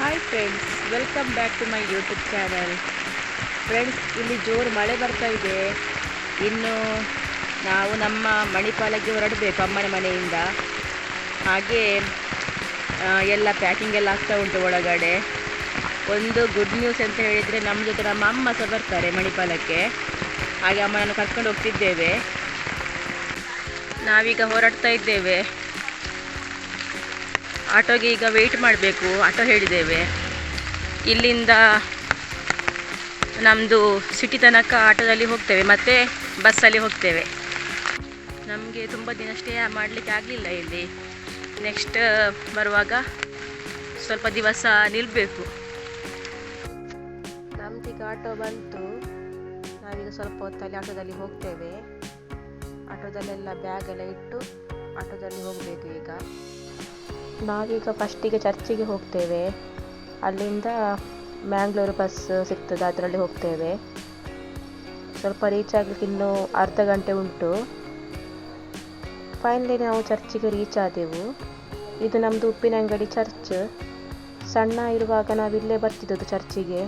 Hi friends, welcome back to my YouTube channel. Friends, ಇಲ್ಲಿ ಜೋರು ಮಳೆ ಬರ್ತಾ ಇದೆ. ಇನ್ನು ನಾವು ನಮ್ಮ ಮಣಿಪಾಲಕ್ಕೆ ಹೊರಡಬೇಕು ಅಮ್ಮನ ಮನೆಯಿಂದ. ಹಾಗೆ ಎಲ್ಲ ಪ್ಯಾಕಿಂಗ್ ಎಲ್ಲ ಆಗ್ತಾ ಉಂಟು ಒಳಗಡೆ. ಒಂದು ಗುಡ್ ನ್ಯೂಸ್ ಅಂತ ಹೇಳಿದರೆ, ನಮ್ಮ ಜೊತೆ ನಮ್ಮ ಅಮ್ಮ ಸಹ ಬರ್ತಾರೆ ಮಣಿಪಾಲಕ್ಕೆ. ಹಾಗೆ ಅಮ್ಮನನ್ನು ಕರ್ಕೊಂಡು ಹೋಗ್ತಿದ್ದೇವೆ. ನಾವೀಗ ಹೊರಡ್ತಾ ಇದ್ದೇವೆ. ಆಟೋಗೆ ಈಗ ವೆಯ್ಟ್ ಮಾಡಬೇಕು. ಆಟೋ ಹೇಳಿದ್ದೇವೆ. ಇಲ್ಲಿಂದ ನಮ್ಮದು ಸಿಟಿ ತನಕ ಆಟೋದಲ್ಲಿ ಹೋಗ್ತೇವೆ, ಮತ್ತು ಬಸ್ಸಲ್ಲಿ ಹೋಗ್ತೇವೆ. ನಮಗೆ ತುಂಬ ದಿನ ಸ್ಟೇ ಮಾಡಲಿಕ್ಕೆ ಆಗಲಿಲ್ಲ ಇಲ್ಲಿ. ನೆಕ್ಸ್ಟ್ ಬರುವಾಗ ಸ್ವಲ್ಪ ದಿವಸ ನಿಲ್ಲಬೇಕು. ನಮ್ದೀಗ ಆಟೋ ಬಂತು. ನಾವೀಗ ಸ್ವಲ್ಪ ಹೊತ್ತಲ್ಲಿ ಆಟೋದಲ್ಲಿ ಹೋಗ್ತೇವೆ. ಆಟೋದಲ್ಲೆಲ್ಲ ಬ್ಯಾಗ್ ಎಲ್ಲ ಇಟ್ಟು ಆಟೋದಲ್ಲಿ ಹೋಗಬೇಕು. ಈಗ ನಾವೀಗ ಫಸ್ಟಿಗೆ ಚರ್ಚಿಗೆ ಹೋಗ್ತೇವೆ. ಅಲ್ಲಿಂದ ಮ್ಯಾಂಗ್ಳೂರು ಬಸ್ ಸಿಗ್ತದೆ, ಅದರಲ್ಲಿ ಹೋಗ್ತೇವೆ. ಸ್ವಲ್ಪ ರೀಚ್ ಆಗಲಿಕ್ಕೆ ಇನ್ನೂ ಅರ್ಧ ಗಂಟೆ ಉಂಟು. ಫೈನಲಿ ನಾವು ಚರ್ಚಿಗೆ ರೀಚ್ ಆದೆವು. ಇದು ನಮ್ಮದು ಉಪ್ಪಿನಂಗಡಿ ಚರ್ಚ್. ಸಣ್ಣ ಇರುವಾಗ ನಾವಿಲ್ಲೇ ಬರ್ತಿದ್ದದ್ದು ಚರ್ಚಿಗೆ.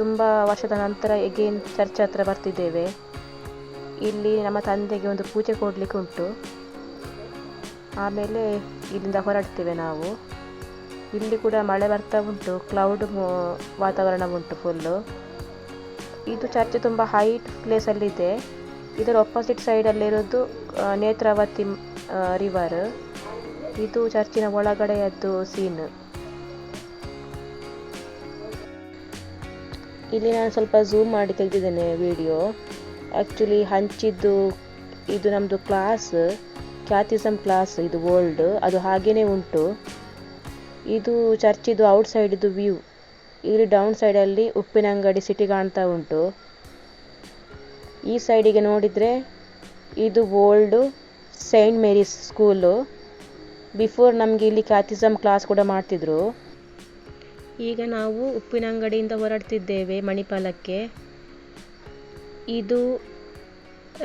ತುಂಬ ವರ್ಷದ ನಂತರ ಎಗೇನ್ ಚರ್ಚ್ ಹತ್ರ ಬರ್ತಿದ್ದೇವೆ. ಇಲ್ಲಿ ನಮ್ಮ ತಂದೆಗೆ ಒಂದು ಪೂಜೆ ಕೊಡಲಿಕ್ಕೆ ಉಂಟು. ಆಮೇಲೆ ಇಲ್ಲಿಂದ ಹೊರಡ್ತೇವೆ ನಾವು. ಇಲ್ಲಿ ಕೂಡ ಮಳೆ ಬರ್ತಾ ಉಂಟು, ಕ್ಲೌಡ್ ವಾತಾವರಣ ಉಂಟು ಫುಲ್ಲು. ಇದು ಚರ್ಚ್ ತುಂಬ ಹೈಟ್ ಪ್ಲೇಸಲ್ಲಿದೆ. ಇದರ ಆಪೋಸಿಟ್ ಸೈಡಲ್ಲಿರೋದು ನೇತ್ರಾವತಿ ರಿವರ್. ಇದು ಚರ್ಚಿನ ಒಳಗಡೆಯದ್ದು ಸೀನ್. ಇಲ್ಲಿ ನಾನು ಸ್ವಲ್ಪ ಝೂಮ್ ಮಾಡಿ ತೆಗೆದಿದ್ದೇನೆ ವಿಡಿಯೋ. ಆ್ಯಕ್ಚುಲಿ ಹಂಚಿದ್ದು ಇದು ನಮ್ಮದು ಕ್ಲಾಸ್, ಕ್ಯಾಥಿಸಮ್ ಕ್ಲಾಸ್. ಇದು ಓಲ್ಡ್, ಅದು ಹಾಗೇ ಉಂಟು. ಇದು ಚರ್ಚಿದು ಔಟ್ ಸೈಡಿದು ವ್ಯೂ. ಇಲ್ಲಿ ಡೌನ್ ಸೈಡಲ್ಲಿ ಉಪ್ಪಿನಂಗಡಿ ಸಿಟಿ ಕಾಣ್ತಾ ಉಂಟು. ಈ ಸೈಡಿಗೆ ನೋಡಿದರೆ ಇದು old Saint Mary's school. Before ನಮಗೆ ಇಲ್ಲಿ ಕ್ಯಾಥಿಸಮ್ ಕ್ಲಾಸ್ ಕೂಡ ಮಾಡ್ತಿದ್ರು. ಈಗ ನಾವು ಉಪ್ಪಿನಂಗಡಿಯಿಂದ ಹೊರಡ್ತಿದ್ದೇವೆ ಮಣಿಪಾಲಕ್ಕೆ. ಇದು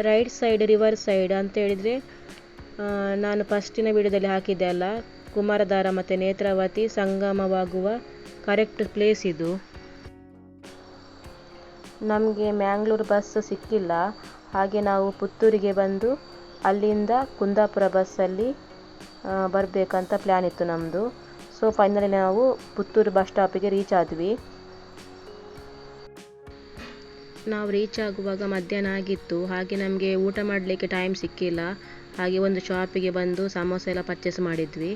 ರೈಟ್ ಸೈಡ್ ರಿವರ್ ಸೈಡ್ ಅಂತ ಹೇಳಿದರೆ, ನಾನು ಫಸ್ಟಿನ ವಿಡಿಯೋದಲ್ಲಿ ಹಾಕಿದ್ದೆ ಅಲ್ಲ, ಕುಮಾರಧಾರ ಮತ್ತು ನೇತ್ರಾವತಿ ಸಂಗಮವಾಗುವ ಕರೆಕ್ಟ್ ಪ್ಲೇಸ್ ಇದು. ನಮಗೆ ಮ್ಯಾಂಗ್ಳೂರು ಬಸ್ ಸಿಕ್ಕಿಲ್ಲ. ಹಾಗೆ ನಾವು ಪುತ್ತೂರಿಗೆ ಬಂದು ಅಲ್ಲಿಂದ ಕುಂದಾಪುರ ಬಸ್ಸಲ್ಲಿ ಬರಬೇಕಂತ ಪ್ಲ್ಯಾನ್ ಇತ್ತು ನಮ್ಮದು. ಸೊ ಫೈನಲಿ ನಾವು ಪುತ್ತೂರು ಬಸ್ ಸ್ಟಾಪಿಗೆ ರೀಚ್ ಆದ್ವಿ. ನಾವು ರೀಚ್ ಆಗುವಾಗ ಮಧ್ಯಾಹ್ನ ಆಗಿತ್ತು. ಹಾಗೆ ನಮಗೆ ಊಟ ಮಾಡಲಿಕ್ಕೆ ಟೈಮ್ ಸಿಕ್ಕಿಲ್ಲ. ಹಾಗೆ ಒಂದು ಶಾಪಿಗೆ ಬಂದು ಸಮೋಸ ಎಲ್ಲ ಪರ್ಚೇಸ್ ಮಾಡಿದ್ವಿ.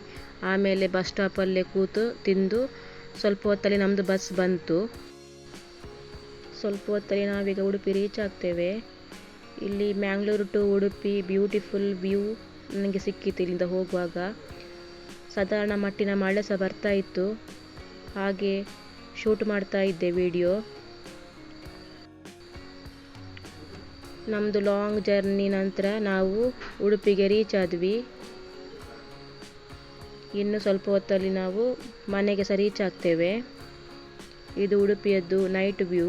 ಆಮೇಲೆ ಬಸ್ ಸ್ಟಾಪಲ್ಲೇ ಕೂತು ತಿಂದು ಸ್ವಲ್ಪ ಹೊತ್ತಲ್ಲಿ ನಮ್ಮದು ಬಸ್ ಬಂತು. ಸ್ವಲ್ಪ ಹೊತ್ತಲ್ಲಿ ನಾವೀಗ ಉಡುಪಿ ರೀಚ್ ಆಗ್ತೇವೆ. ಇಲ್ಲಿ Mangalore to Udupi beautiful view ನನಗೆ ಸಿಕ್ಕಿತ್ತು ಇಲ್ಲಿಂದ ಹೋಗುವಾಗ. ಸಾಧಾರಣ ಮಟ್ಟಿನ ಮಳೆ ಸಹ ಬರ್ತಾ ಇತ್ತು. ಹಾಗೆ ಶೂಟ್ ಮಾಡ್ತಾ ಇದ್ದೆ ವಿಡಿಯೋ. ನಮ್ಮದು ಲಾಂಗ್ ಜರ್ನಿ ನಂತರ ನಾವು ಉಡುಪಿಗೆ ರೀಚ್ ಆದ್ವಿ. ಇನ್ನು ಸ್ವಲ್ಪ ಹೊತ್ತಲ್ಲಿ ನಾವು ಮನೆಗೆ ಸಹ ರೀಚ್ ಆಗ್ತೇವೆ. ಇದು ಉಡುಪಿಯದ್ದು ನೈಟ್ ವ್ಯೂ.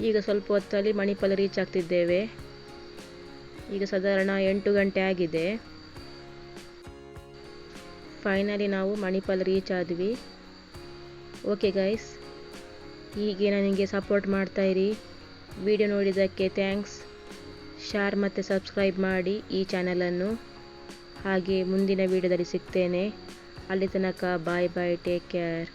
ಈಗ ಸ್ವಲ್ಪ ಹೊತ್ತಲ್ಲಿ ಮಣಿಪಾಲ ರೀಚ್ ಆಗ್ತಿದ್ದೇವೆ. ಈಗ ಸಾಧಾರಣ 8 ಗಂಟೆ ಆಗಿದೆ. ಫೈನಲಿ ನಾವು ಮಣಿಪಾಲ ರೀಚ್ ಆದ್ವಿ. ಓಕೆ ಗೈಸ್, ಹೀಗೆ ನನಗೆ ಸಪೋರ್ಟ್ ಮಾಡ್ತಾಯಿರಿ. ವಿಡಿಯೋ ನೋಡಿದ್ದಕ್ಕೆ ಥ್ಯಾಂಕ್ಸ್. ಶೇರ್ ಮತ್ತು ಸಬ್ಸ್ಕ್ರೈಬ್ ಮಾಡಿ ಈ ಚಾನಲನ್ನು. ಹಾಗೆ ಮುಂದಿನ ವಿಡಿಯೋದಲ್ಲಿ ಸಿಗ್ತೇನೆ. ಅಲ್ಲಿ ತನಕ ಬಾಯ್ ಬಾಯ್, ಟೇಕ್ ಕೇರ್.